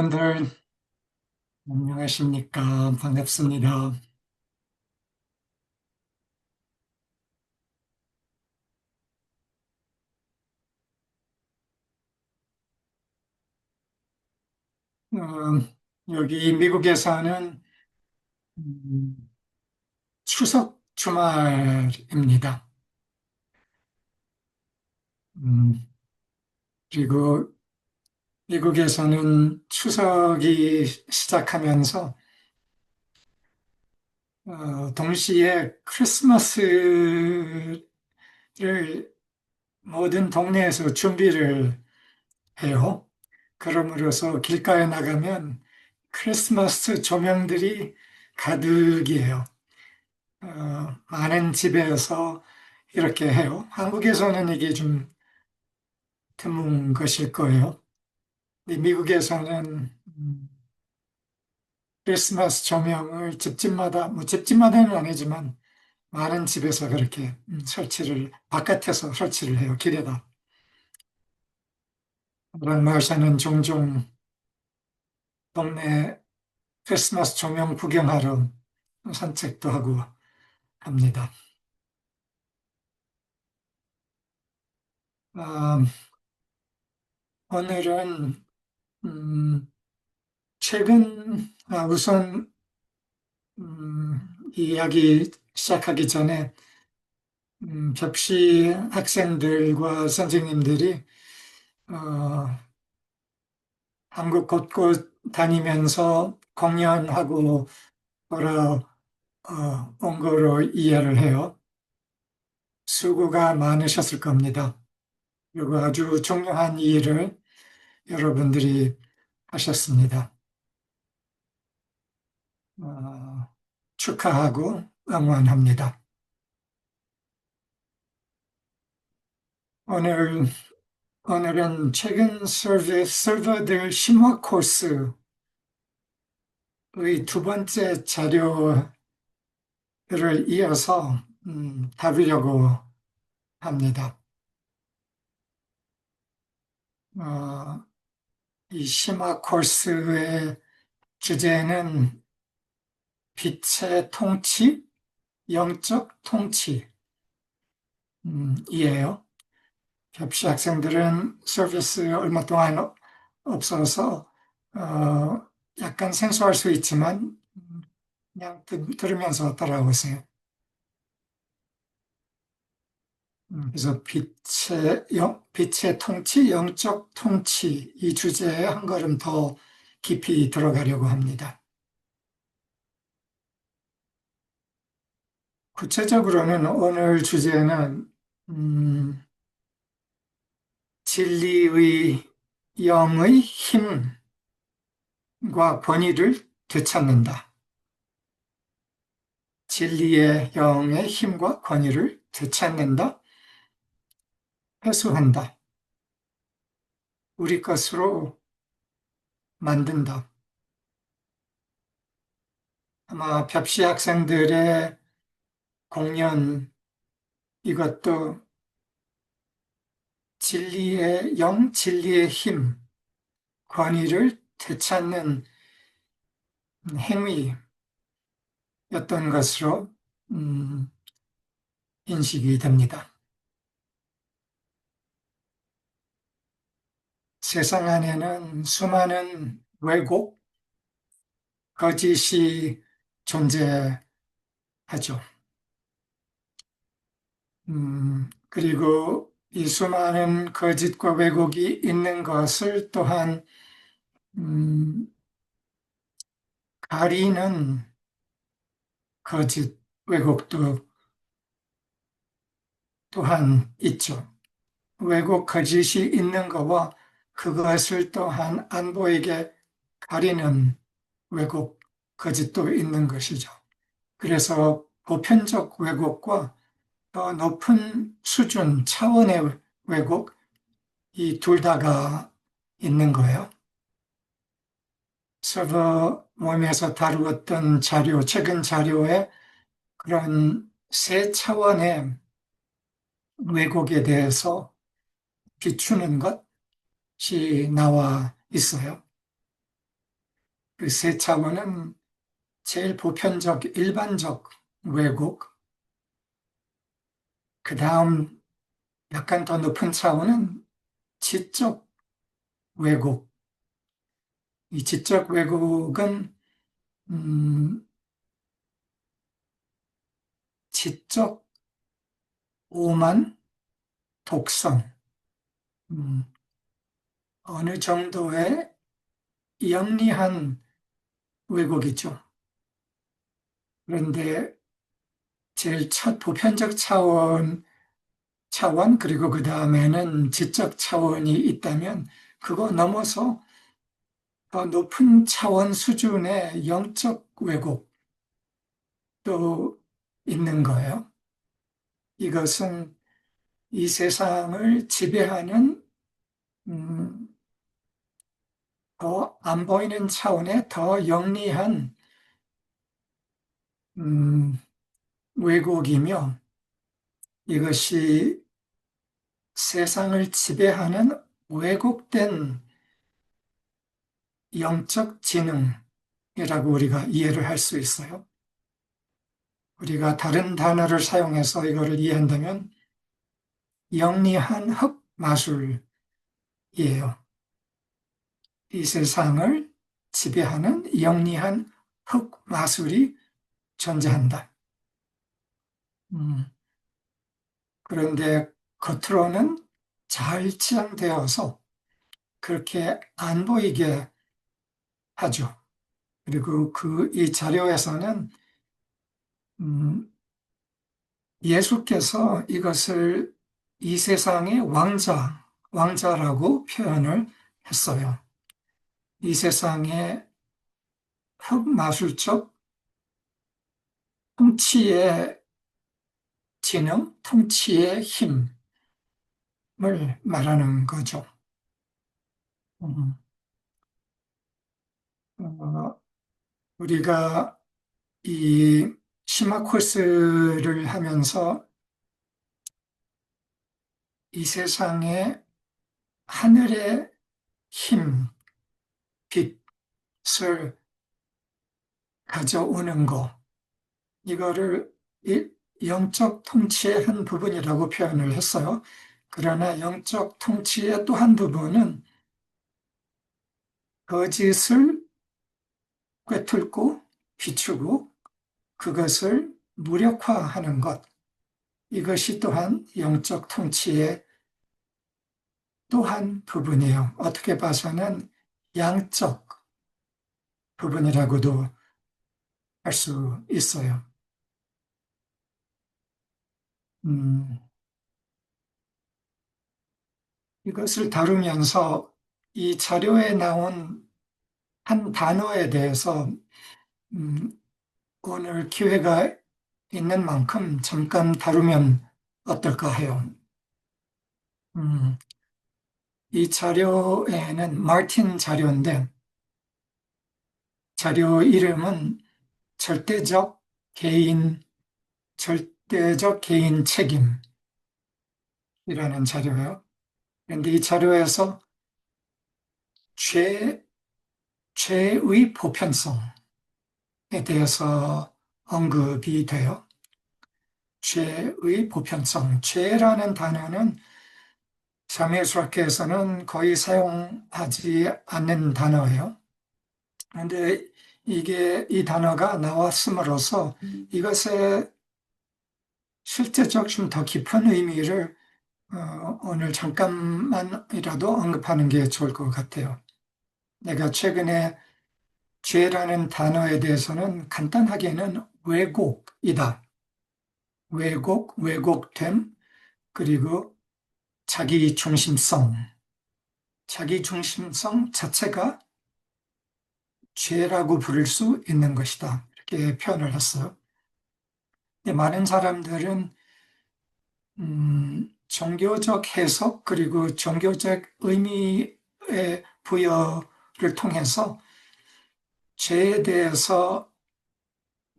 여러분들 안녕하십니까? 반갑습니다. 어, 여기 미국에서는 음, 추석 주말입니다. 음, 그리고 미국에서는 추석이 시작하면서 동시에 크리스마스를 모든 동네에서 준비를 해요. 그러므로서 길가에 나가면 크리스마스 조명들이 가득이에요. 많은 집에서 이렇게 해요. 한국에서는 이게 좀 드문 것일 거예요. 근데 미국에서는 크리스마스 조명을 집집마다, 뭐 집집마다는 아니지만 많은 집에서 그렇게 바깥에서 설치를 해요. 길에다. 그런 마을사는 종종 동네 크리스마스 조명 구경하러 산책도 하고 합니다. 아, 오늘은 음, 우선 이야기 시작하기 전에 접시 학생들과 선생님들이 어, 한국 곳곳 다니면서 공연하고 돌아온 거로 이해를 해요. 수고가 많으셨을 겁니다. 그리고 아주 중요한 일을 여러분들이 하셨습니다. 어, 축하하고 응원합니다. 오늘, 오늘은 최근 서버들 심화 코스의 두 번째 자료를 이어서 다루려고 합니다. 어, 이 심화 코스의 주제는 빛의 통치, 영적 통치이에요. 접시 학생들은 서비스 얼마 동안 없어서 약간 생소할 수 있지만 그냥 들으면서 따라오세요. 그래서 빛의 통치, 영적 통치 이 주제에 한 걸음 더 깊이 들어가려고 합니다. 구체적으로는 오늘 주제는 음, 진리의 영의 힘과 권위를 되찾는다. 진리의 영의 힘과 권위를 되찾는다, 회수한다, 우리 것으로 만든다. 아마 벽시 학생들의 공연 이것도 진리의 힘, 권위를 되찾는 행위였던 것으로 음, 인식이 됩니다. 세상 안에는 수많은 왜곡, 거짓이 존재하죠. 그리고 이 수많은 거짓과 왜곡이 있는 것을 또한 음, 가리는 거짓, 왜곡도 또한 있죠. 왜곡, 거짓이 있는 것과 그것을 또한 안 보이게 가리는 왜곡, 거짓도 있는 것이죠. 그래서 보편적 왜곡과 더 높은 수준, 차원의 왜곡, 이 둘 다가 있는 거예요. 서버 모임에서 다루었던 최근 자료에 그런 세 차원의 왜곡에 대해서 비추는 것이 나와 있어요. 그 세 차원은 제일 보편적, 일반적 왜곡, 그 다음 약간 더 높은 차원은 지적 왜곡. 이 지적 왜곡은 음, 지적 오만, 독선, 음, 어느 정도의 영리한 왜곡이죠. 그런데 제일 첫 보편적 차원, 그리고 그 다음에는 지적 차원이 있다면 그거 넘어서 더 높은 차원 수준의 영적 왜곡도 있는 거예요. 이것은 이 세상을 지배하는 음, 더 안 보이는 차원의 더 영리한 음, 왜곡이며 이것이 세상을 지배하는 왜곡된 영적 지능이라고 우리가 이해를 할 수 있어요. 우리가 다른 단어를 사용해서 이거를 이해한다면 영리한 흑마술이에요. 이 세상을 지배하는 영리한 흑마술이 존재한다. 음, 그런데 겉으로는 잘 치장되어서 그렇게 안 보이게 하죠. 그리고 이 자료에서는 음, 예수께서 이것을 이 세상의 왕자라고 표현을 했어요. 이 세상의 흑마술적 통치의 지능, 통치의 힘을 말하는 거죠. 음, 어, 우리가 이 심화 코스를 하면서 이 세상의 하늘의 힘, 빛을 가져오는 거, 이거를 영적 통치의 한 부분이라고 표현을 했어요. 그러나 영적 통치의 또 한 부분은 거짓을 꿰뚫고 비추고 그것을 무력화하는 것. 이것이 또한 영적 통치의 또 한 부분이에요. 어떻게 봐서는 양적 부분이라고도 할 수 있어요. 음, 이것을 다루면서 이 자료에 나온 한 단어에 대해서 음, 오늘 기회가 있는 만큼 잠깐 다루면 어떨까 해요. 음, 이 자료에는 마틴 자료인데 자료 이름은 절대적 개인, 절대적 개인 책임이라는 자료예요. 그런데 이 자료에서 죄, 죄의 보편성에 대해서 언급이 돼요. 죄의 보편성. 죄라는 단어는 사무엘수학회에서는 거의 사용하지 않는 단어예요. 그런데 이 단어가 나왔음으로써 이것의 실제적 좀 더 깊은 의미를 오늘 잠깐만이라도 언급하는 게 좋을 것 같아요. 내가 최근에 죄라는 단어에 대해서는 간단하게는 왜곡이다. 왜곡됨, 그리고 자기 중심성. 자기 중심성 자체가 죄라고 부를 수 있는 것이다. 이렇게 표현을 했어요. 근데 많은 사람들은 종교적 해석 그리고 종교적 의미의 부여를 통해서 죄에 대해서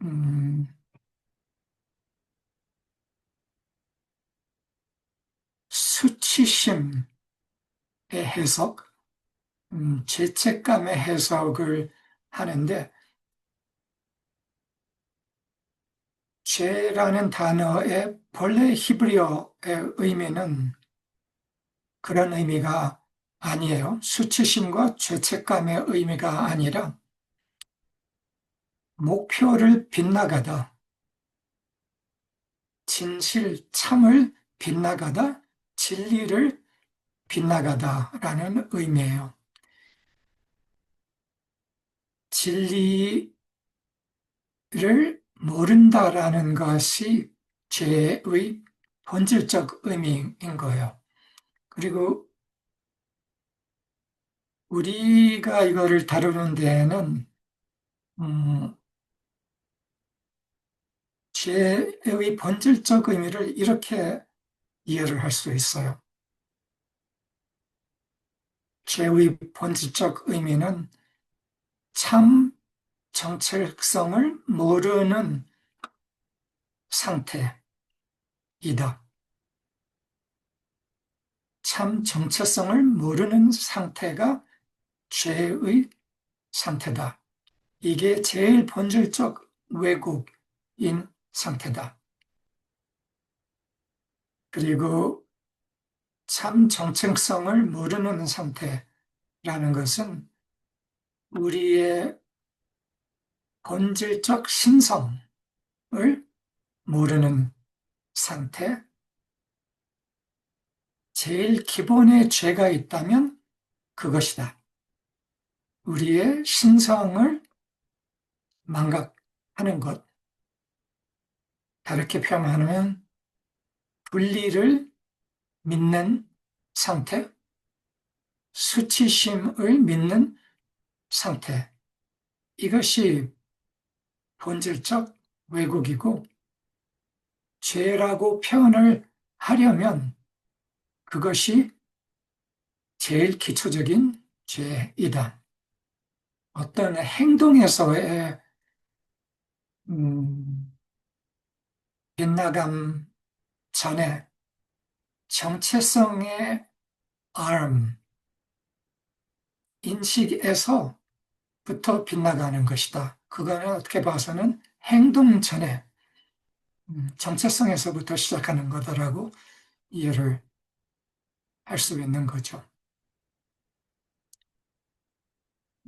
음, 수치심의 해석, 죄책감의 해석을 하는데 죄라는 단어의 본래 히브리어의 의미는 그런 의미가 아니에요. 수치심과 죄책감의 의미가 아니라 목표를 빗나가다, 진실, 참을 빗나가다, 진리를 빗나가다라는 의미예요. 진리를 모른다라는 것이 죄의 본질적 의미인 거예요. 그리고 우리가 이거를 다루는 데에는 음, 죄의 본질적 의미를 이렇게 이해를 할 수 있어요. 죄의 본질적 의미는 참 정체성을 모르는 상태이다. 참 정체성을 모르는 상태가 죄의 상태다. 이게 제일 본질적 왜곡인 상태다. 그리고 참 정체성을 모르는 상태라는 것은 우리의 본질적 신성을 모르는 상태, 제일 기본의 죄가 있다면 그것이다. 우리의 신성을 망각하는 것. 다르게 표현하면 분리를 믿는 상태, 수치심을 믿는 상태. 이것이 본질적 왜곡이고 죄라고 표현을 하려면 그것이 제일 기초적인 죄이다. 어떤 행동에서의 음, 빗나감 전에 정체성의 arm, 인식에서부터 빗나가는 것이다. 그거는 어떻게 봐서는 행동 전에 정체성에서부터 시작하는 거다라고 이해를 할 수 있는 거죠.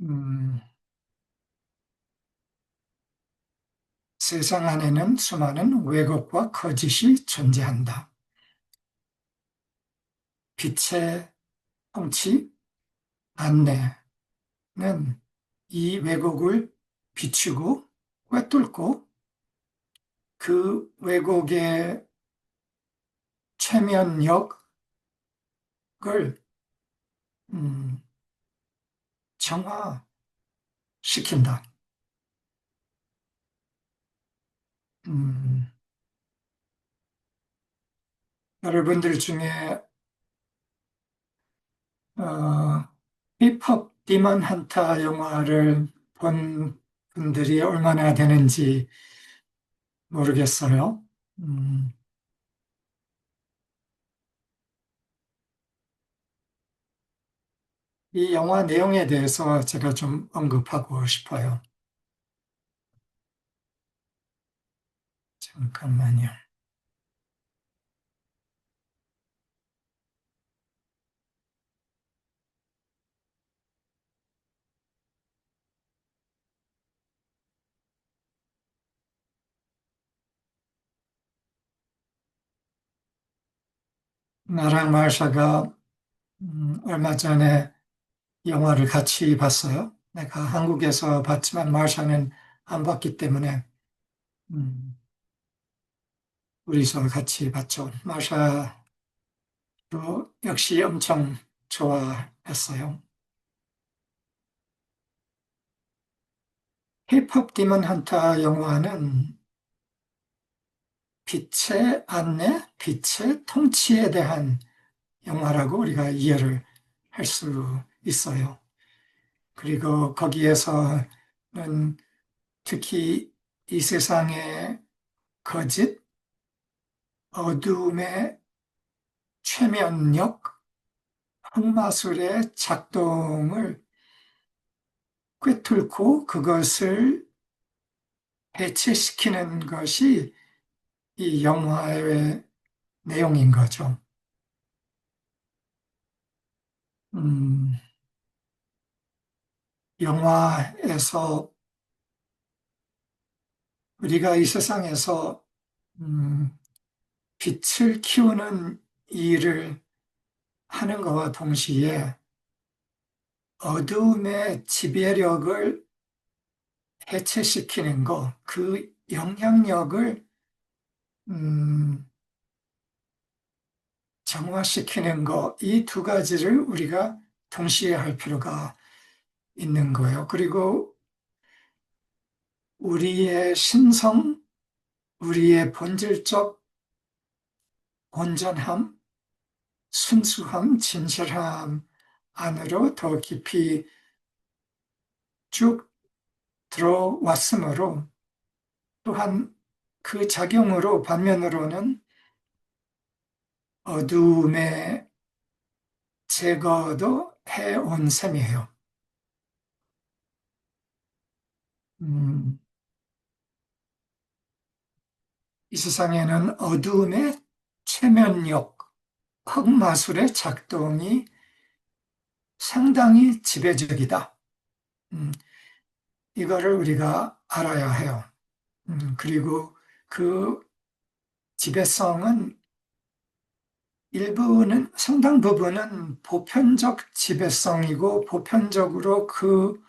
음, 세상 안에는 수많은 왜곡과 거짓이 존재한다. 빛의 통치, 안내는 이 왜곡을 비추고 꿰뚫고 그 왜곡의 최면역을 음, 정화시킨다. 음, 여러분들 중에 어, 힙합 디먼 헌터 영화를 본 분들이 얼마나 되는지 모르겠어요. 음, 이 영화 내용에 대해서 제가 좀 언급하고 싶어요. 잠깐만요. 나랑 마샤가 얼마 전에 영화를 같이 봤어요. 내가 한국에서 봤지만 마샤는 안 봤기 때문에 음, 우리서 같이 봤죠. 마샤도 역시 엄청 좋아했어요. 힙합 디먼 헌터 영화는 빛의 안내, 빛의 통치에 대한 영화라고 우리가 이해를 할 수 있어요. 그리고 거기에서는 특히 이 세상의 거짓, 어둠의 최면역, 흑마술의 작동을 꿰뚫고 그것을 해체시키는 것이 이 영화의 내용인 거죠. 음, 영화에서 우리가 이 세상에서 음, 빛을 키우는 일을 하는 것과 동시에 어둠의 지배력을 해체시키는 것, 그 영향력을 음, 정화시키는 것, 이 두 가지를 우리가 동시에 할 필요가 있는 거예요. 그리고 우리의 신성, 우리의 본질적 온전함, 순수함, 진실함 안으로 더 깊이 쭉 들어왔으므로 또한 그 작용으로 반면으로는 어둠의 제거도 해온 셈이에요. 음, 이 세상에는 어둠의 최면력, 흑마술의 작동이 상당히 지배적이다. 음, 이거를 우리가 알아야 해요. 그리고 그 지배성은 일부는, 상당 부분은 보편적 지배성이고 보편적으로 그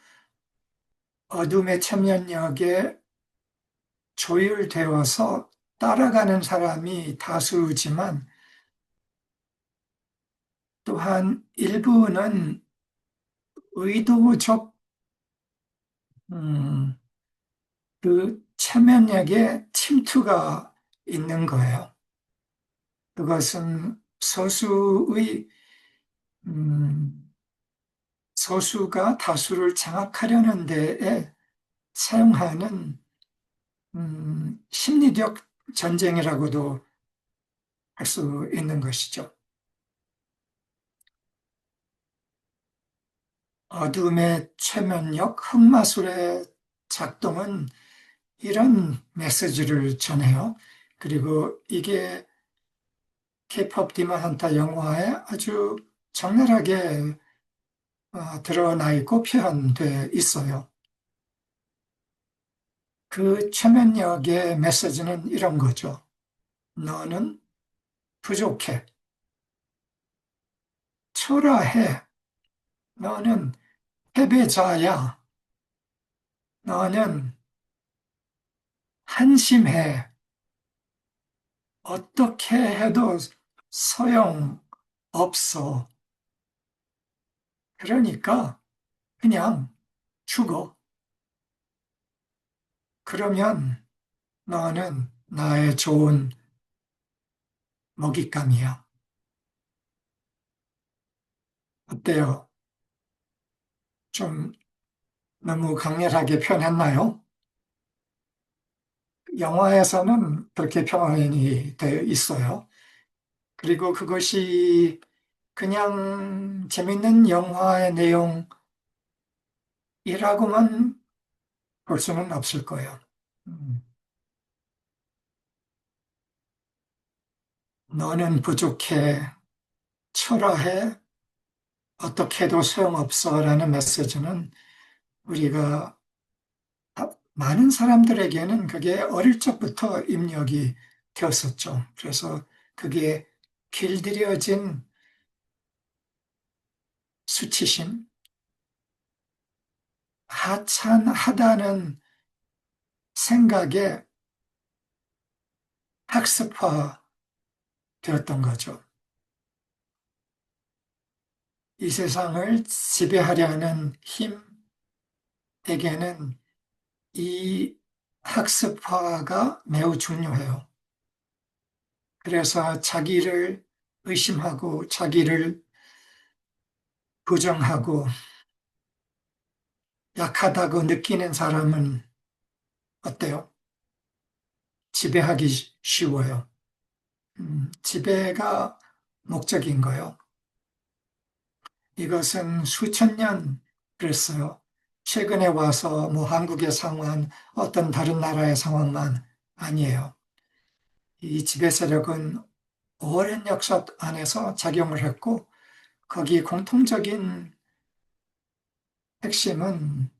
어둠의 참여력에 조율되어서 따라가는 사람이 다수지만 또한 일부는 의도적 음, 그 체면력에 침투가 있는 거예요. 그것은 음, 소수가 다수를 장악하려는 데에 사용하는 심리적 전쟁이라고도 할 수 있는 것이죠. 어둠의 최면력, 흑마술의 작동은 이런 메시지를 전해요. 그리고 이게 케이팝 디먼 헌터 영화에 아주 적나라하게 드러나 있고 표현돼 있어요. 그 최면역의 메시지는 이런 거죠. 너는 부족해. 초라해. 너는 패배자야. 너는 한심해. 어떻게 해도 소용없어. 그러니까 그냥 죽어. 그러면 너는 나의 좋은 먹잇감이야. 어때요? 좀 너무 강렬하게 표현했나요? 영화에서는 그렇게 표현이 되어 있어요. 그리고 그것이 그냥 재밌는 영화의 내용이라고만 볼 수는 없을 거예요. 음, 너는 부족해, 초라해, 어떻게 해도 소용없어라는 메시지는 우리가 많은 사람들에게는 그게 어릴 적부터 입력이 되었었죠. 그래서 그게 길들여진 수치심, 하찮하다는 생각에 학습화 되었던 거죠. 이 세상을 지배하려는 힘에게는 이 학습화가 매우 중요해요. 그래서 자기를 의심하고 자기를 부정하고 약하다고 느끼는 사람은 어때요? 지배하기 쉬워요. 지배가 목적인 거예요. 이것은 수천 년 그랬어요. 최근에 와서 뭐 한국의 상황, 어떤 다른 나라의 상황만 아니에요. 이 지배 세력은 오랜 역사 안에서 작용을 했고, 거기 공통적인 핵심은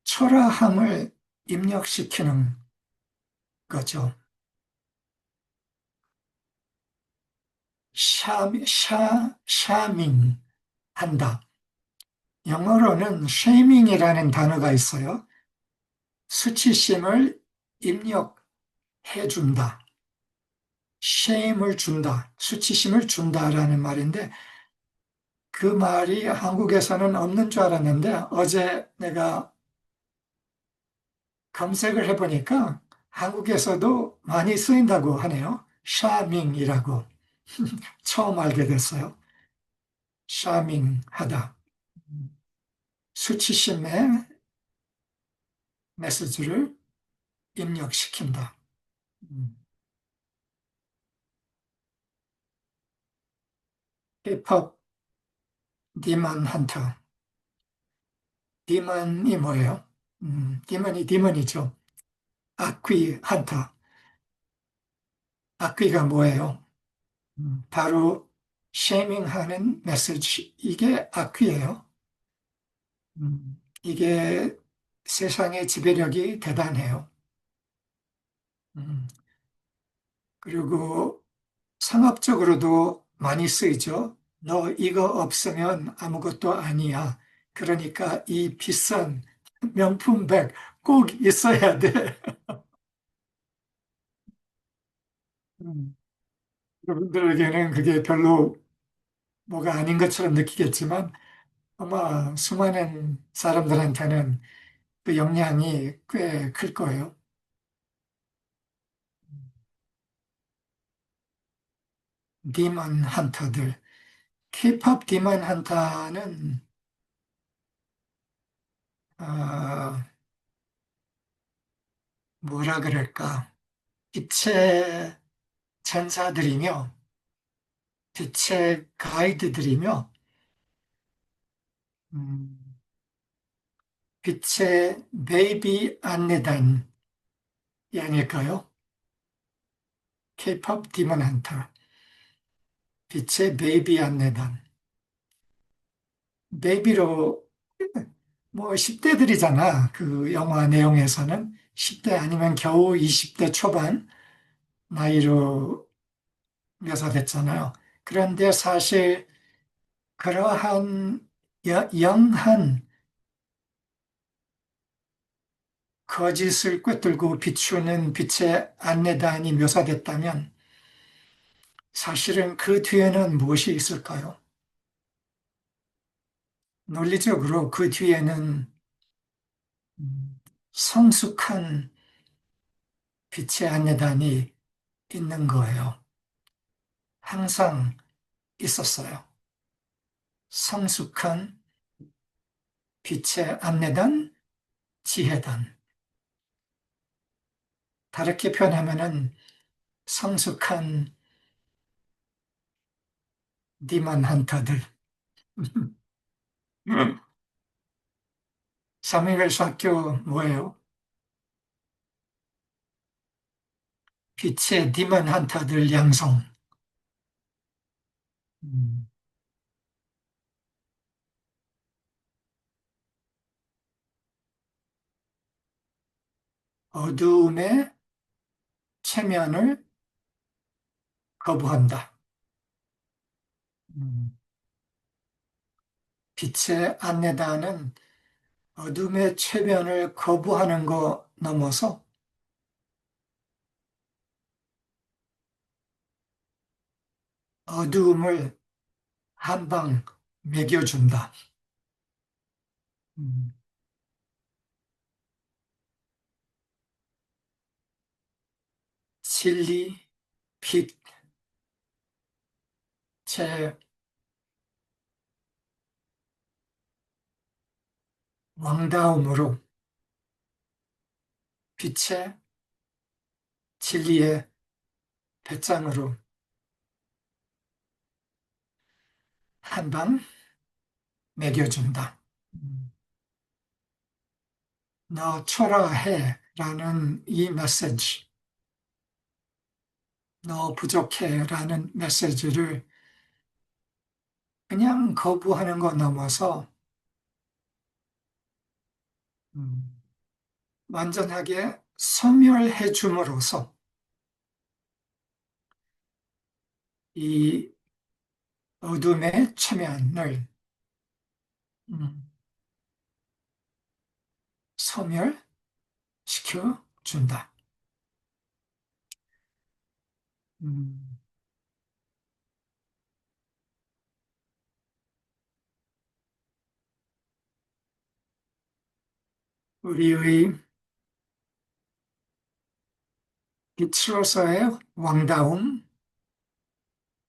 초라함을 입력시키는 거죠. 샤밍 한다. 영어로는 쉐이밍이라는 단어가 있어요. 수치심을 입력해 준다. 쉐임을 준다. 수치심을 준다라는 말인데 그 말이 한국에서는 없는 줄 알았는데 어제 내가 검색을 해보니까 한국에서도 많이 쓰인다고 하네요. 샤밍이라고 처음 알게 됐어요. 샤밍하다. 수치심의 메시지를 입력시킨다. 음. 힙합 디먼 헌터. 디먼이 뭐예요? 디먼이 디먼이죠. 악귀 헌터. 악귀가 뭐예요? 바로 쉐이밍하는 메시지. 이게 악귀예요. 이게 세상의 지배력이 대단해요. 음, 그리고 상업적으로도 많이 쓰이죠. 너 이거 없으면 아무것도 아니야. 그러니까 이 비싼 명품백 꼭 있어야 돼. 음, 여러분들에게는 그게 별로 뭐가 아닌 것처럼 느끼겠지만 아마 수많은 사람들한테는 그 영향이 꽤 클 거예요. 디먼 헌터들. 케이팝 디먼 헌터는 뭐라 그럴까? 빛의 전사들이며 빛의 가이드들이며 음, 빛의 베이비 안내단이 아닐까요? 케이팝 디먼 헌터. 빛의 베이비 안내단. 베이비로 뭐 10대들이잖아. 그 영화 내용에서는 10대 아니면 겨우 20대 초반 나이로 묘사됐잖아요. 그런데 사실 그러한 영한 거짓을 꿰뚫고 비추는 빛의 안내단이 묘사됐다면 사실은 그 뒤에는 무엇이 있을까요? 논리적으로 그 뒤에는 음, 성숙한 빛의 안내단이 있는 거예요. 항상 있었어요. 성숙한 빛의 안내단, 지혜단. 다르게 표현하면은 성숙한 디먼 헌터들. 사무엘서 학교 뭐예요? 빛의 디먼 헌터들 양성. 음, 어두움의 체면을 거부한다. 음, 빛의 안내다는 어둠의 체면을 거부하는 거 넘어서 어두움을 한 방 먹여준다. 음, 진리, 빛의 왕다움으로 빛의 진리의 배짱으로 한 방 먹여준다. 음, 너 초라해 라는 이 메시지, 너 부족해 라는 메시지를 그냥 거부하는 것 넘어서 음, 완전하게 소멸해 줌으로써 이 어둠의 최면을 음, 소멸시켜 준다. 음, 우리의 빛으로서의 왕다움,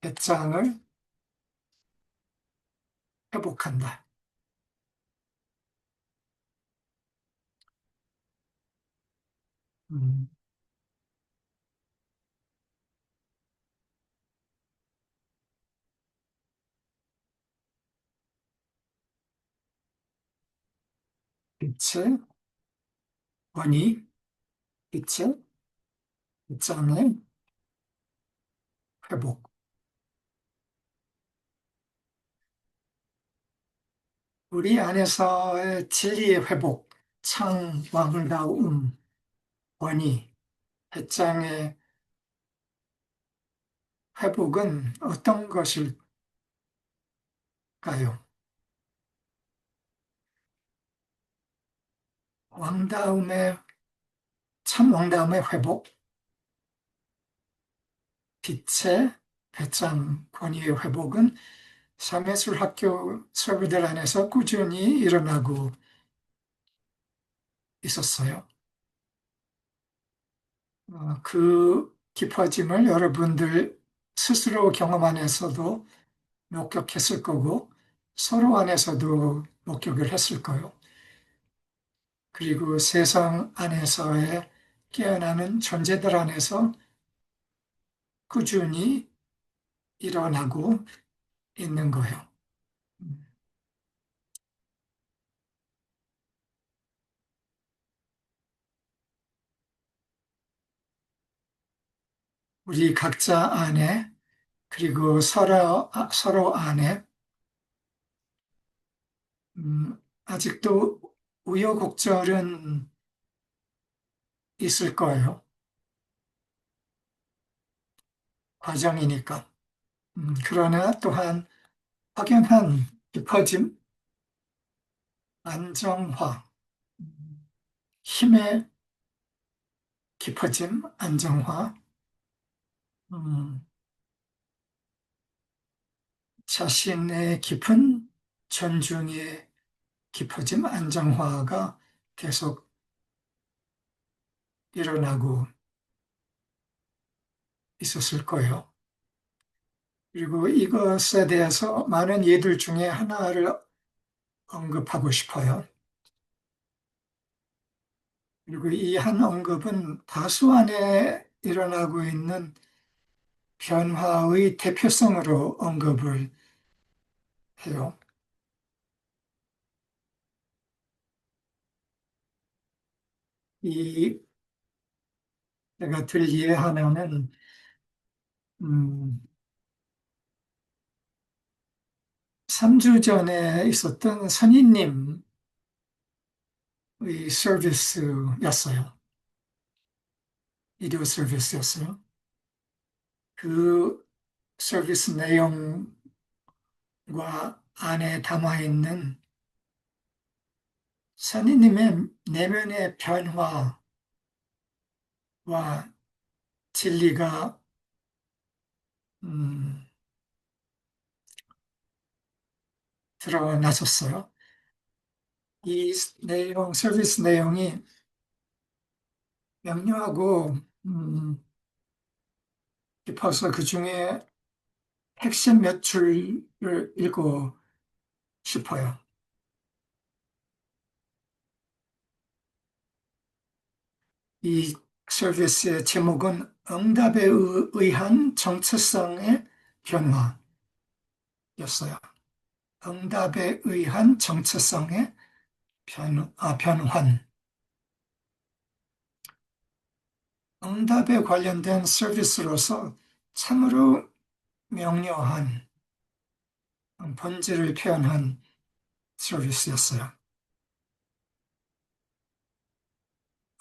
배짱을 회복한다. 음, 빛의 권위, 빛의 배짱의 회복. 우리 안에서의 진리의 회복, 왕다움, 권위, 배짱의 회복은 어떤 것일까요? 왕다움의, 왕다움의 회복, 빛의 배짱, 권위의 회복은 삼예술학교 설교들 안에서 꾸준히 일어나고 있었어요. 그 깊어짐을 여러분들 스스로 경험 안에서도 목격했을 거고, 서로 안에서도 목격을 했을 거예요. 그리고 세상 안에서의 깨어나는 존재들 안에서 꾸준히 일어나고 있는 거예요. 우리 각자 안에, 그리고 서로 안에, 아직도 우여곡절은 있을 거예요. 과정이니까. 그러나 또한 확연한 깊어짐, 안정화, 음, 힘의 깊어짐, 안정화, 음, 자신의 깊은 존중의 깊어짐, 안정화가 계속 일어나고 있었을 거예요. 그리고 이것에 대해서 많은 예들 중에 하나를 언급하고 싶어요. 그리고 이 한 언급은 다수 안에 일어나고 있는 변화의 대표성으로 언급을 해요. 이 내가 들 이해 하나는 3주 전에 있었던 선임님의 서비스였어요. 비디오 서비스였어요. 그 서비스 내용과 안에 담아 있는 선임님의 내면의 변화와 진리가 음, 드러났었어요. 이 서비스 내용이 명료하고 깊어서 그 중에 핵심 몇 줄을 읽고 싶어요. 이 서비스의 제목은 응답에 의한 정체성의 변화였어요. 응답에 의한 정체성의 변환. 응답에 관련된 서비스로서 참으로 명료한 본질을 표현한 서비스였어요.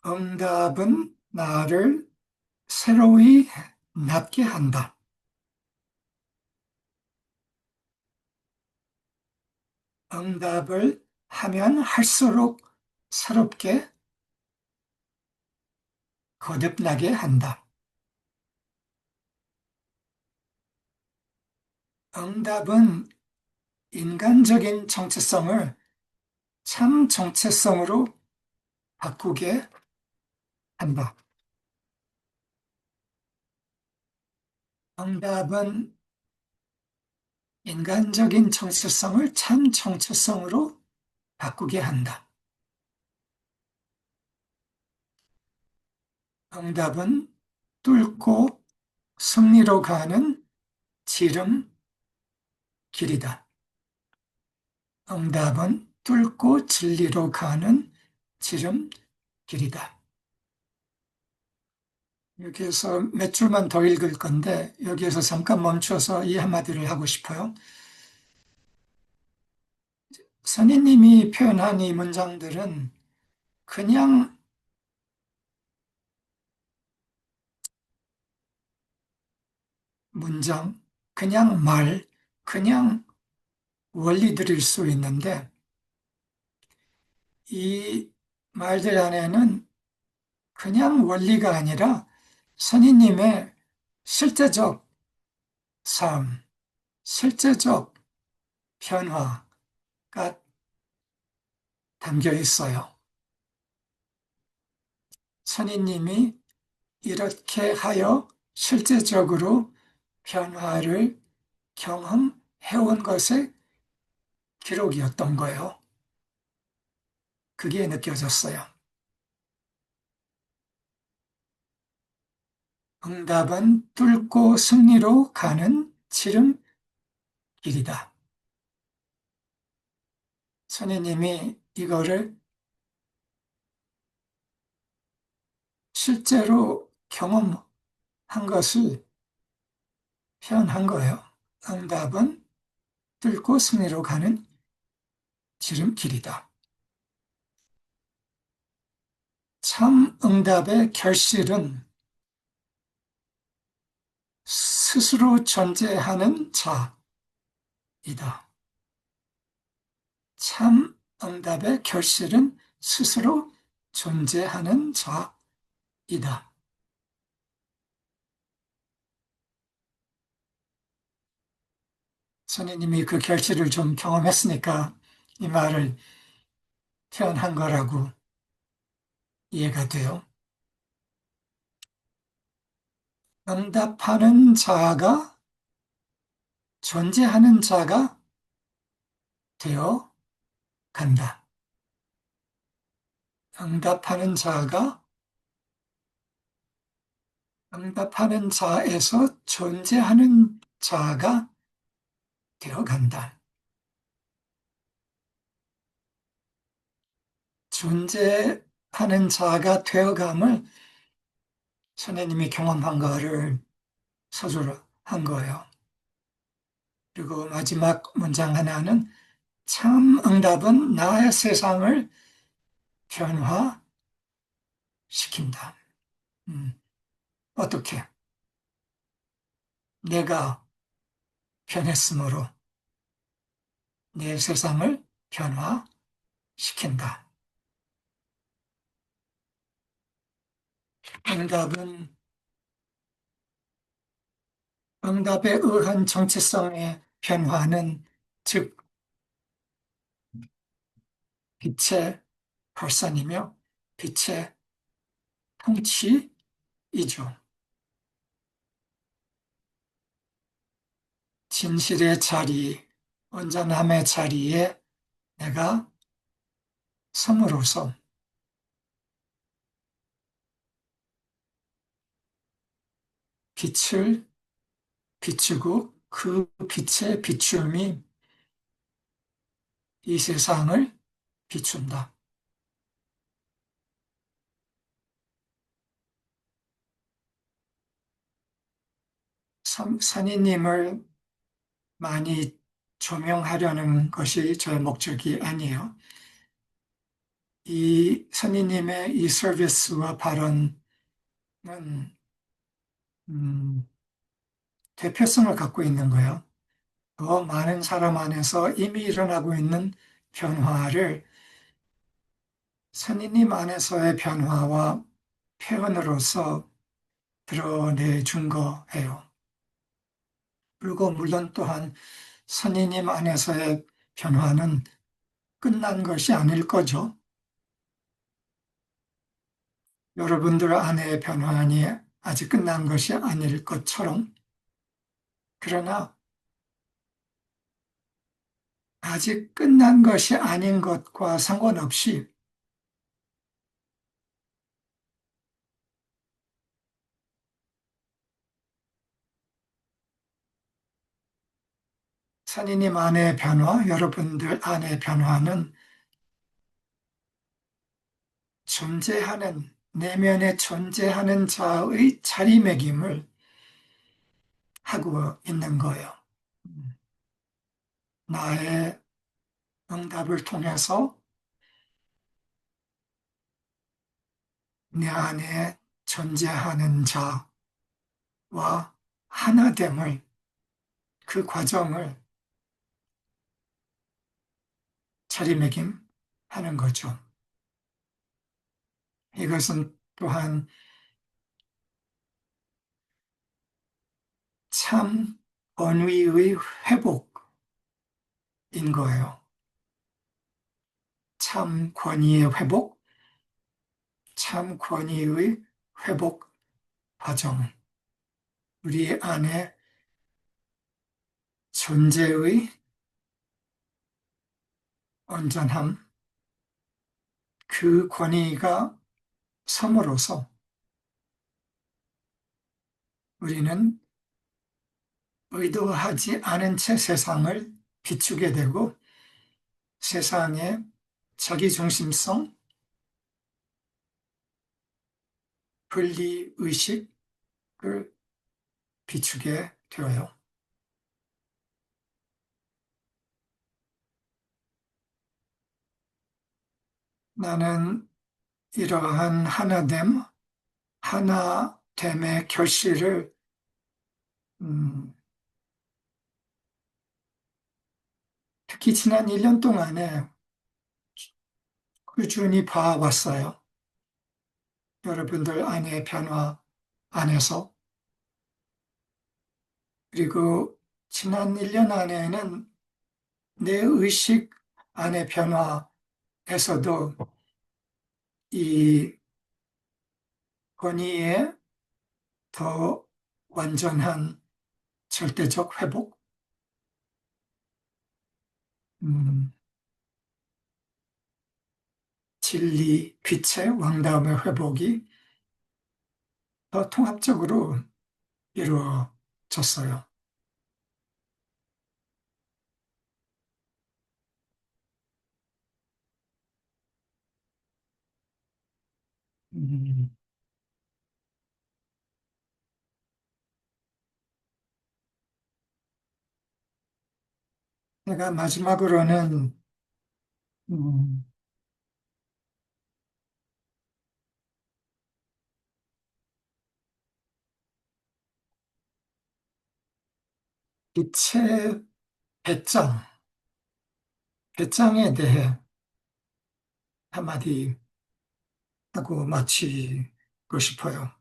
응답은 나를 새로이 낫게 한다. 응답을 하면 할수록 새롭게 거듭나게 한다. 응답은 인간적인 정체성을 참 정체성으로 바꾸게 한다. 응답은 인간적인 정체성을 참 정체성으로 바꾸게 한다. 응답은 뚫고 승리로 가는 지름길이다. 응답은 뚫고 진리로 가는 지름길이다. 여기에서 몇 줄만 더 읽을 건데 여기에서 잠깐 멈춰서 이 한마디를 하고 싶어요. 선생님이 표현한 이 문장들은 그냥 문장, 그냥 말, 그냥 원리들일 수 있는데 이 말들 안에는 그냥 원리가 아니라 선생님의 실제적 삶, 실제적 변화가 담겨 있어요. 선생님이 이렇게 하여 실제적으로 변화를 경험해온 것의 기록이었던 거예요. 그게 느껴졌어요. 응답은 뚫고 승리로 가는 지름길이다. 선생님이 이거를 실제로 경험한 것을 표현한 거예요. 응답은 뚫고 승리로 가는 지름길이다. 참 응답의 결실은 스스로 존재하는 자이다. 참 응답의 결실은 스스로 존재하는 자이다. 선생님이 그 결실을 좀 경험했으니까 이 말을 표현한 거라고 이해가 돼요. 응답하는 자가 존재하는 자가 되어 간다. 응답하는 자가 응답하는 자에서 존재하는 자가 되어 간다. 존재하는 자가 되어감을 선생님이 경험한 거를 서술을 한 거예요. 그리고 마지막 문장 하나는 참 응답은 나의 세상을 변화시킨다. 음, 어떻게? 내가 변했으므로 내 세상을 변화시킨다. 응답은 응답에 의한 정체성의 변화는 즉 빛의 발산이며 빛의 통치이죠. 진실의 자리, 온전함의 자리에 내가 섬으로써 빛을 비추고 그 빛의 비춤이 이 세상을 비춘다. 선생님을 많이 조명하려는 것이 저의 목적이 아니에요. 이 선생님의 이 서비스와 발언은 음, 대표성을 갖고 있는 거예요. 더 많은 사람 안에서 이미 일어나고 있는 변화를 선생님 안에서의 변화와 표현으로서 드러내 준 거예요. 그리고 물론 또한 선생님 안에서의 변화는 끝난 것이 아닐 거죠. 여러분들 안의 변화니 아직 끝난 것이 아닐 것처럼, 그러나 아직 끝난 것이 아닌 것과 상관없이 선생님 안의 변화, 여러분들 안의 변화는 존재하는, 내면에 존재하는 자의 자리매김을 하고 있는 거예요. 나의 응답을 통해서 내 안에 존재하는 자와 하나됨을, 그 과정을 자리매김하는 거죠. 이것은 또한 참 권위의 회복인 거예요. 참 권위의 회복, 참 권위의 회복 과정. 우리 안에 존재의 온전함, 그 권위가 섬으로써 우리는 의도하지 않은 채 세상을 비추게 되고 세상의 자기중심성, 분리의식을 비추게 되어요. 나는 이러한 하나됨의 결실을 음, 특히 지난 1년 동안에 꾸준히 봐왔어요. 여러분들 안의 변화 안에서. 그리고 지난 1년 안에는 내 의식 안의 변화에서도 이 권위의 더 완전한 절대적 회복, 음, 진리, 빛의 왕다움의 회복이 더 통합적으로 이루어졌어요. 음, 내가 마지막으로는 음, 빛의 배짱, 배짱에 대해 한마디 하고 마치고 싶어요.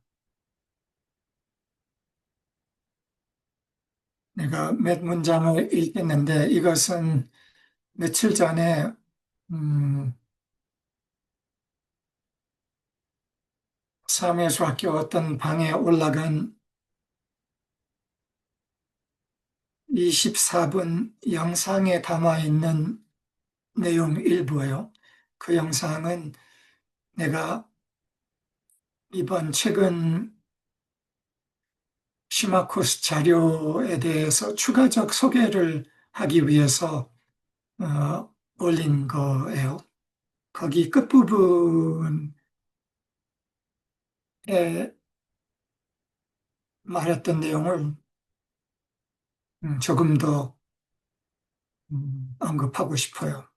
내가 몇 문장을 읽겠는데 이것은 며칠 전에 음, 삼해수학교 어떤 방에 올라간 24분 영상에 담아 있는 내용 일부예요. 그 영상은 내가 이번 최근 시마코스 자료에 대해서 추가적 소개를 하기 위해서 올린 거예요. 거기 끝부분에 말했던 내용을 조금 더 언급하고 싶어요.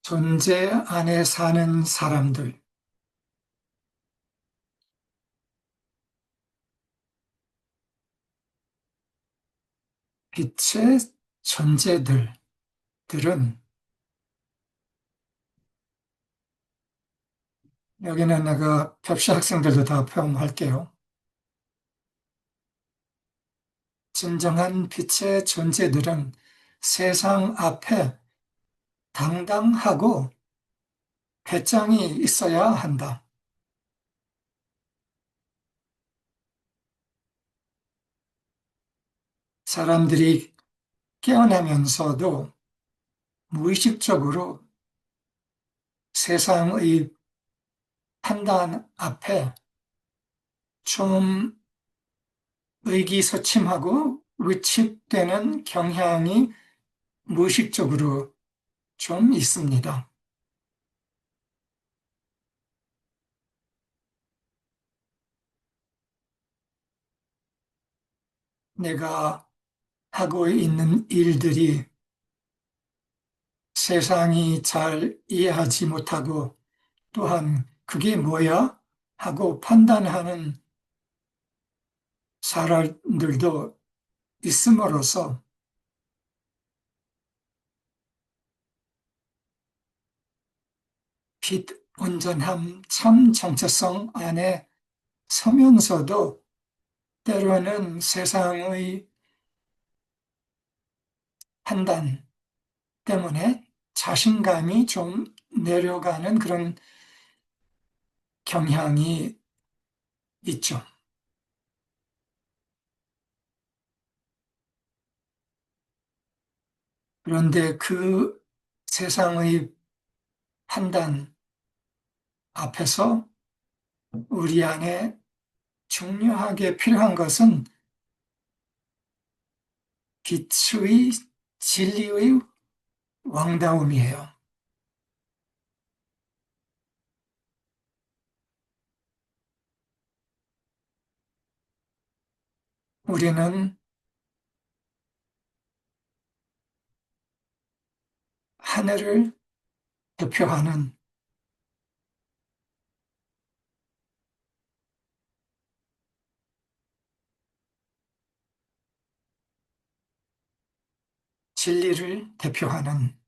존재 안에 사는 사람들, 빛의 존재들은 여기는 내가 접시 학생들도 다 포함할게요. 진정한 빛의 존재들은 세상 앞에 당당하고 배짱이 있어야 한다. 사람들이 깨어나면서도 무의식적으로 세상의 판단 앞에 좀 의기소침하고 위축되는 경향이 무의식적으로 좀 있습니다. 내가 하고 있는 일들이 세상이 잘 이해하지 못하고 또한 그게 뭐야? 하고 판단하는 사람들도 있음으로써 빛 온전함 참 정체성 안에 서면서도 때로는 세상의 판단 때문에 자신감이 좀 내려가는 그런 경향이 있죠. 그런데 그 세상의 판단 앞에서 우리 안에 중요하게 필요한 것은 빛의 진리의 왕다움이에요. 우리는 하늘을 대표하는 진리를 대표하는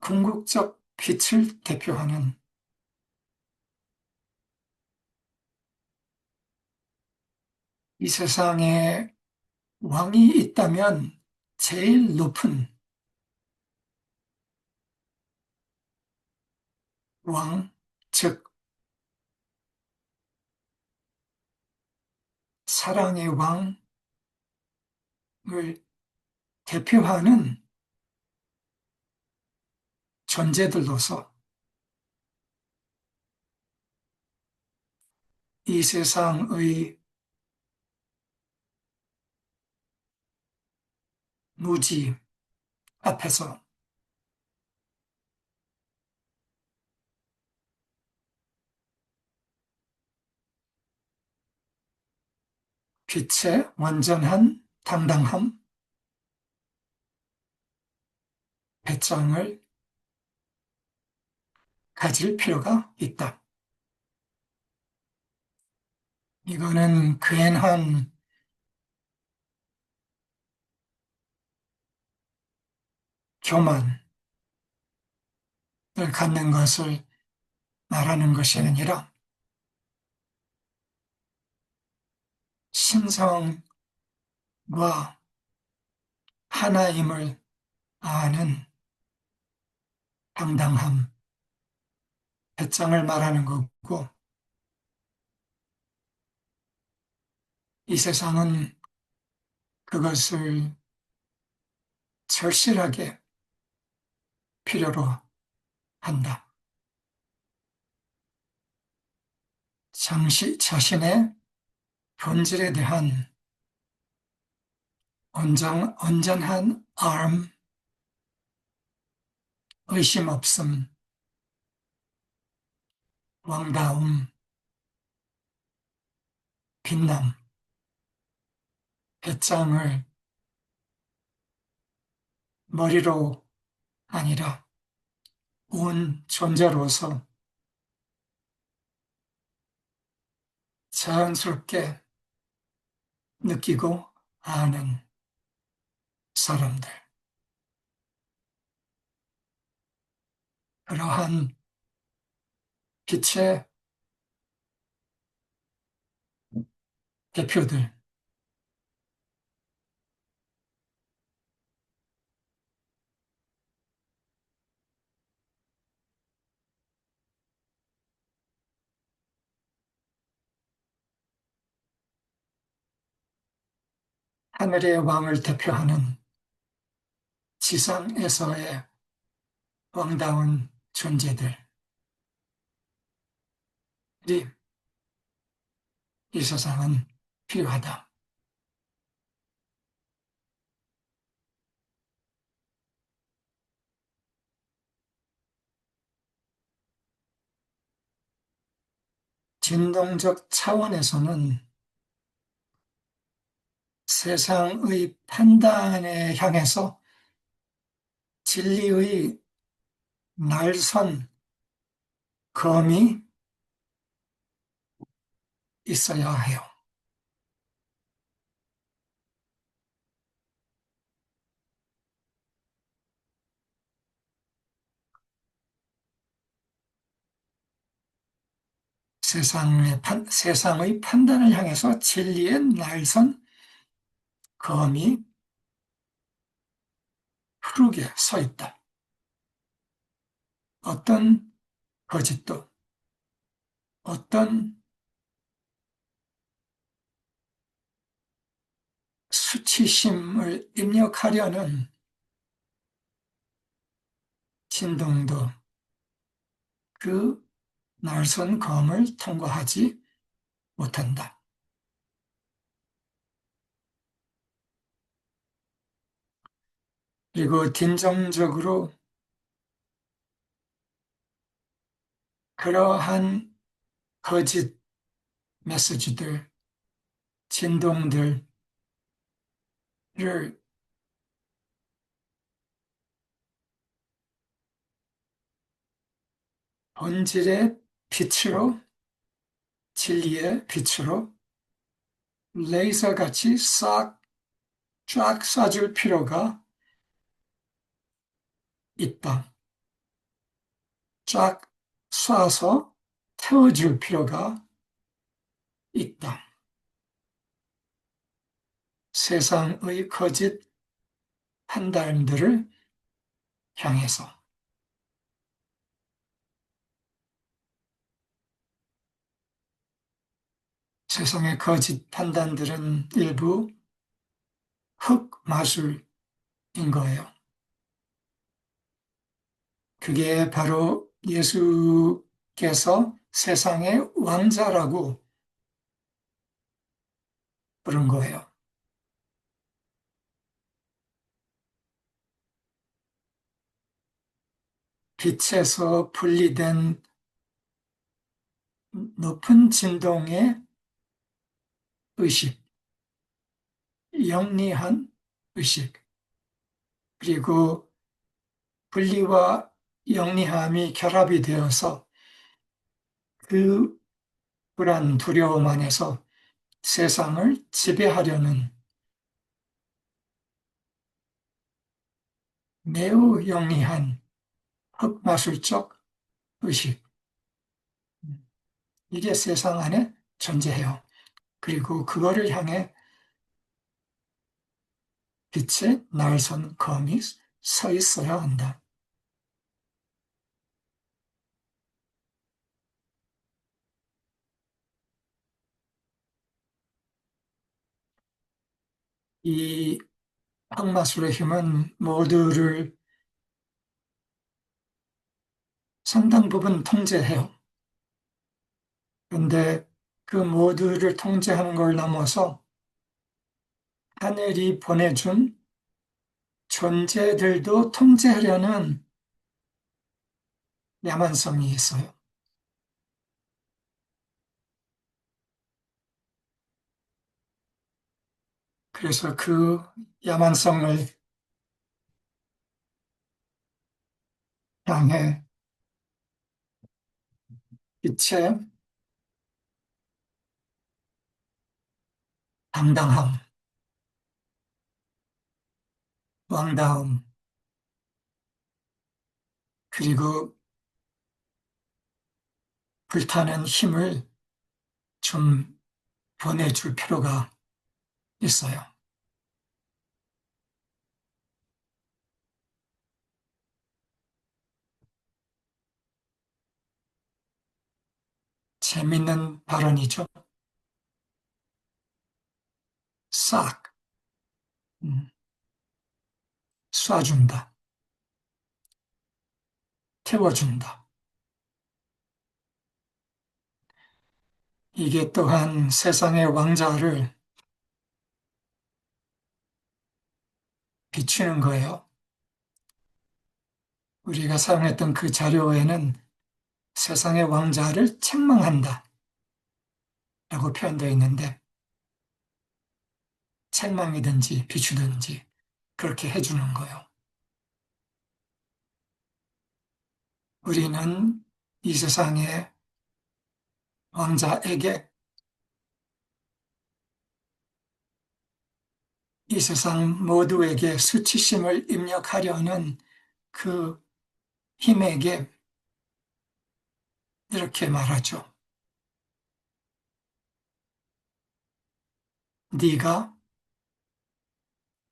궁극적 빛을 대표하는 이 세상에 왕이 있다면 제일 높은 왕, 즉 사랑의 왕을 대표하는 존재들로서 이 세상의 무지 앞에서 빛의 완전한 당당함, 배짱을 가질 필요가 있다. 이거는 괜한 교만을 갖는 것을 말하는 것이 아니라 신성과 하나임을 아는 당당함, 배짱을 말하는 거고, 이 세상은 그것을 절실하게 필요로 한다. 자신의 본질에 대한 온전한 의심 없음, 왕다움, 빛남, 배짱을 머리로 아니라 온 존재로서 자연스럽게 느끼고 아는 사람들. 그러한 빛의 대표들, 하늘의 왕을 대표하는 지상에서의 왕다운 존재들이 이 세상은 필요하다. 진동적 차원에서는 세상의 판단에 향해서 진리의 날선 검이 있어야 해요. 세상의 판단을 향해서 진리의 날선 검이 푸르게 서 있다. 어떤 거짓도, 어떤 수치심을 입력하려는 진동도 그 날선 검을 통과하지 못한다. 그리고 딘정적으로 그러한 거짓 메시지들, 진동들을 본질의 빛으로, 진리의 빛으로 레이저같이 쫙 쏴줄 필요가 있다. 쫙 쏴서 태워줄 필요가 있다. 세상의 거짓 판단들을 향해서. 세상의 거짓 판단들은 일부 흑마술인 거예요. 그게 바로 예수께서 세상의 왕자라고 부른 거예요. 빛에서 분리된 높은 진동의 의식, 영리한 의식, 그리고 분리와 영리함이 결합이 되어서 그 불안, 두려움 안에서 세상을 지배하려는 매우 영리한 흑마술적 의식. 이게 세상 안에 존재해요. 그리고 그거를 향해 빛의 날선 검이 서 있어야 한다. 이 흑마술의 힘은 모두를 상당 부분 통제해요. 그런데 그 모두를 통제하는 걸 넘어서 하늘이 보내준 존재들도 통제하려는 야만성이 있어요. 그래서 그 야만성을 향해 빛의 당당함, 왕다움, 그리고 불타는 힘을 좀 보내줄 필요가 있어요. 재밌는 발언이죠. 싹 음, 쏴준다, 태워준다. 이게 또한 세상의 왕자를 비추는 거예요. 우리가 사용했던 그 자료에는 세상의 왕자를 책망한다 라고 표현되어 있는데 책망이든지 비추든지 그렇게 해주는 거예요. 우리는 이 세상의 왕자에게 이 세상 모두에게 수치심을 입력하려는 그 힘에게 이렇게 말하죠. 네가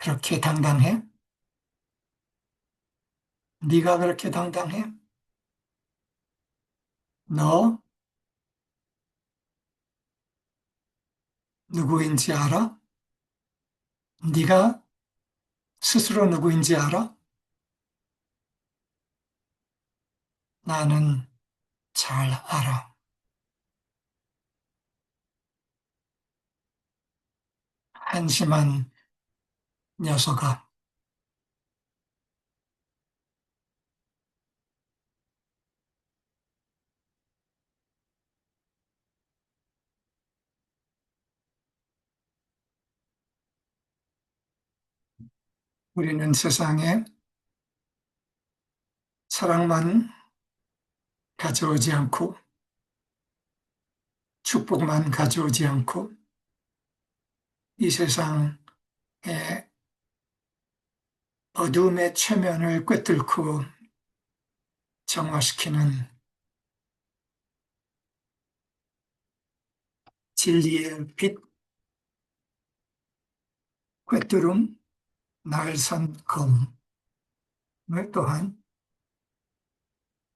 그렇게 당당해? 네가 그렇게 당당해? 너 누구인지 알아? 네가 스스로 누구인지 알아? 나는 잘 알아. 한심한 녀석아. 우리는 세상에 사랑만 가져오지 않고 축복만 가져오지 않고 이 세상의 어둠의 최면을 꿰뚫고 정화시키는 진리의 빛, 꿰뚫음, 날선 검을 또한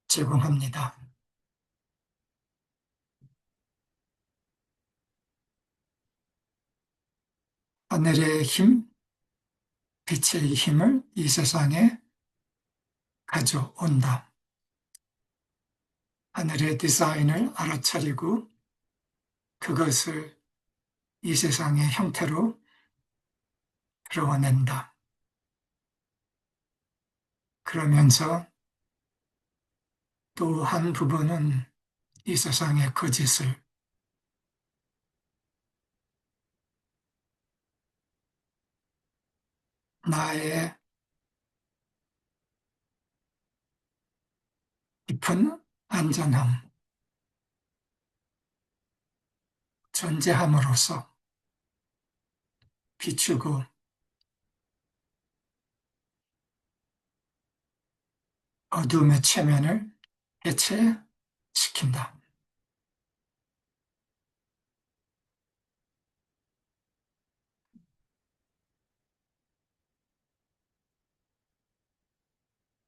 제공합니다. 하늘의 힘, 빛의 힘을 이 세상에 가져온다. 하늘의 디자인을 알아차리고 그것을 이 세상의 형태로 드러낸다. 그러면서 또 한 부분은 이 세상의 거짓을 나의 깊은 안전함, 존재함으로써 비추고 어둠의 체면을 해체시킨다.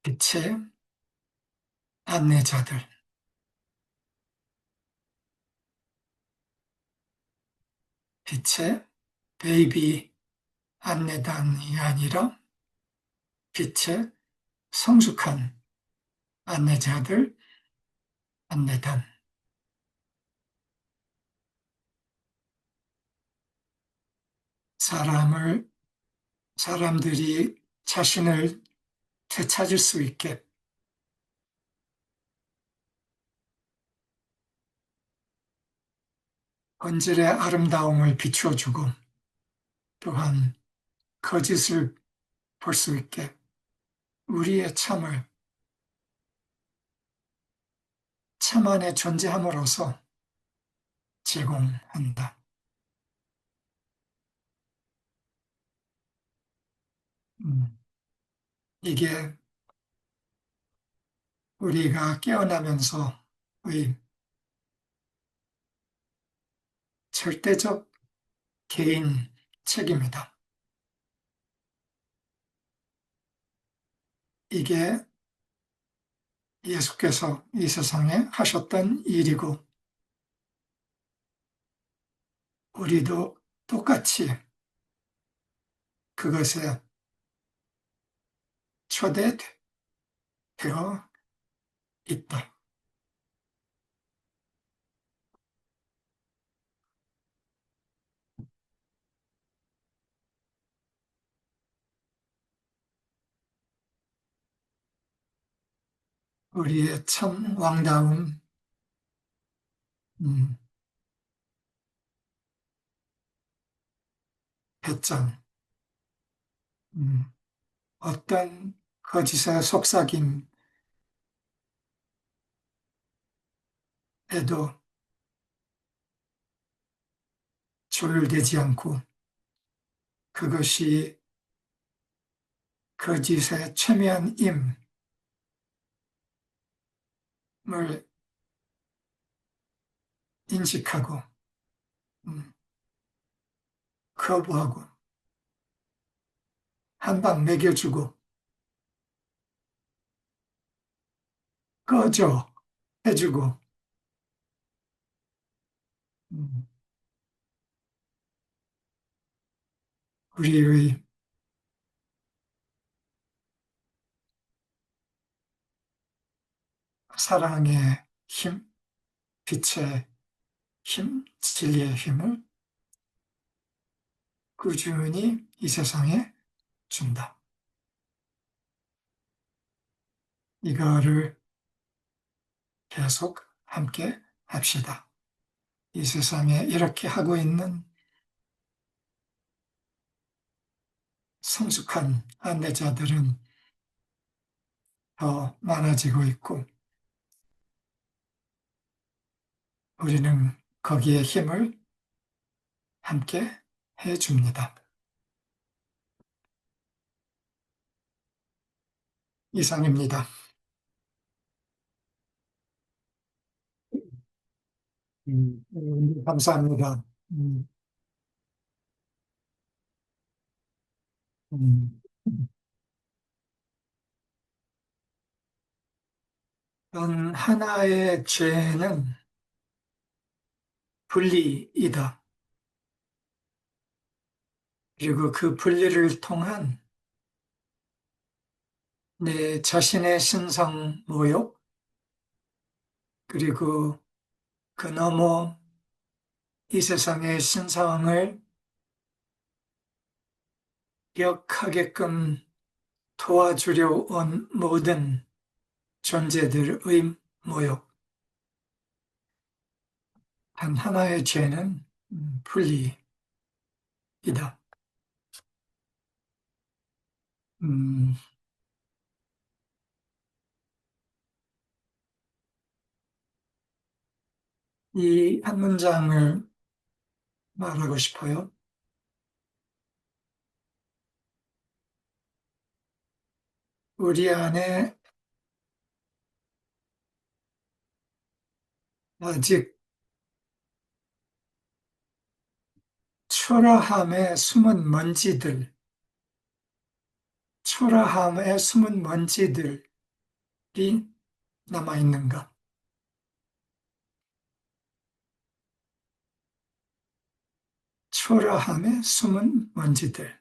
빛의 안내자들, 빛의 베이비 안내단이 아니라 빛의 성숙한 안내자들 안내단. 사람을, 사람들이 자신을 되찾을 수 있게 본질의 아름다움을 비추어주고 또한 거짓을 볼 수 있게 우리의 참을 참 안에 존재함으로써 제공한다. 음, 이게 우리가 깨어나면서의 절대적 개인 책임이다. 이게 예수께서 이 세상에 하셨던 일이고 우리도 똑같이 그것에 초대되어 있다. 우리의 참 왕다운 음, 배짱, 음, 어떤 거짓의 속삭임에도 조율되지 않고 그것이 거짓의 최면임을 인식하고 음, 거부하고 한 방 먹여주고 꺼져 해주고 음, 우리의 사랑의 힘, 빛의 힘, 진리의 힘을 꾸준히 이 세상에 준다. 이거를 계속 함께 합시다. 이 세상에 이렇게 하고 있는 성숙한 안내자들은 더 많아지고 있고 우리는 거기에 힘을 함께 해줍니다. 이상입니다. 감사합니다. 음, 음. 단 하나의 죄는 분리이다. 그리고 그 분리를 통한 내 자신의 신상 모욕, 그리고 그 너머 이 세상의 신상을 기억하게끔 도와주려 온 모든 존재들의 모욕. 단 하나의 죄는 분리이다. 음, 이 한 문장을 말하고 싶어요. 우리 안에 아직 초라함의 숨은 먼지들, 초라함의 숨은 먼지들이 남아있는가? 초라함의 숨은 먼지들.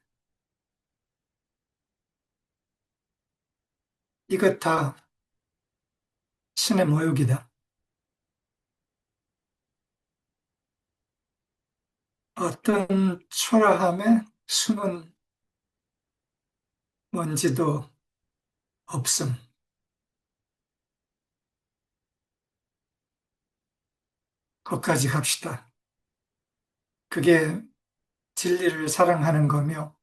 이것 다 신의 모욕이다. 어떤 초라함에 숨은 먼지도 없음. 거기까지 갑시다. 그게 진리를 사랑하는 거며,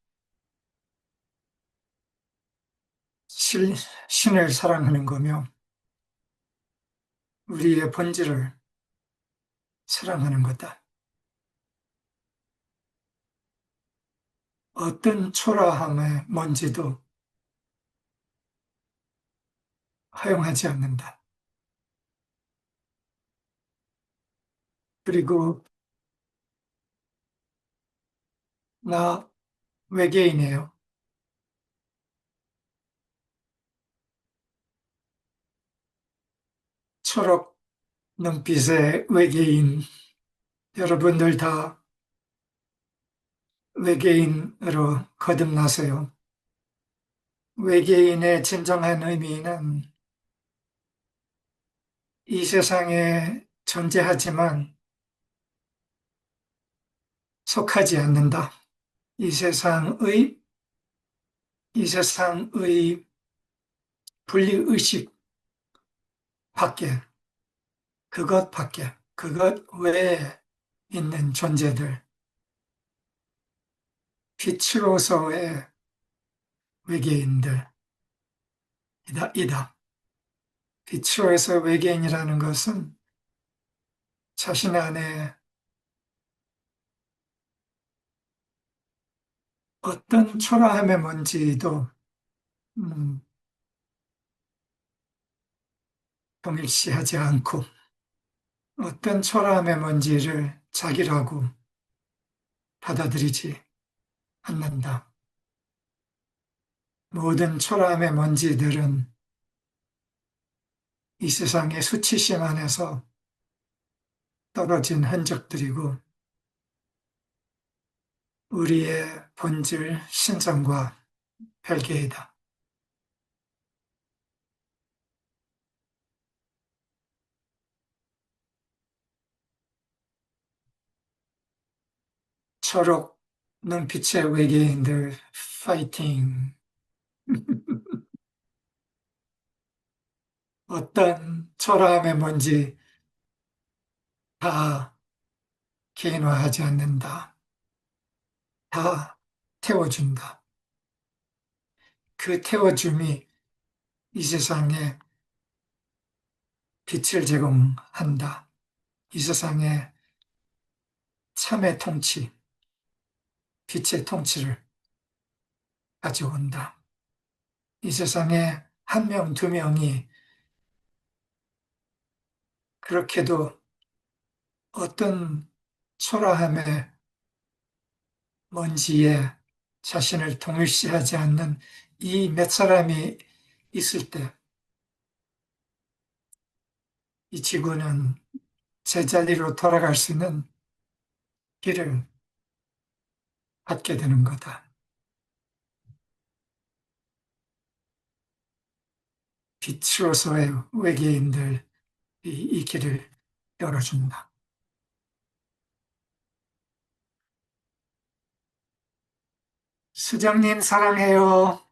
신, 신을 사랑하는 거며, 우리의 본질을 사랑하는 거다. 어떤 초라함의 먼지도 허용하지 않는다. 그리고 나 외계인이에요. 초록 눈빛의 외계인. 여러분들 다 외계인으로 거듭나세요. 외계인의 진정한 의미는 이 세상에 존재하지만 속하지 않는다. 이 세상의, 이 세상의 분리의식 밖에, 그것 밖에, 그것 외에 있는 존재들, 빛으로서의 외계인들이다. 이다. 빛으로서 외계인이라는 것은 자신 안에 어떤 초라함의 뭔지도 음, 동일시하지 않고 어떤 초라함의 뭔지를 자기라고 받아들이지 않는다. 모든 초라함의 먼지들은 이 세상의 수치심 안에서 떨어진 흔적들이고 우리의 본질 신성과 별개이다. 초록 눈빛의 외계인들 파이팅. 어떤 초라함의 뭔지 다 개인화하지 않는다. 다 태워준다. 그 태워줌이 이 세상에 빛을 제공한다. 이 세상에 참의 통치, 빛의 통치를 가져온다. 이 세상에 한 명, 두 명이 그렇게도 어떤 초라함의 먼지에 자신을 동일시하지 않는 이 몇 사람이 있을 때 이 지구는 제자리로 돌아갈 수 있는 길을 갖게 되는 거다. 빛으로서의 외계인들 이 길을 열어준다. 수정님 사랑해요.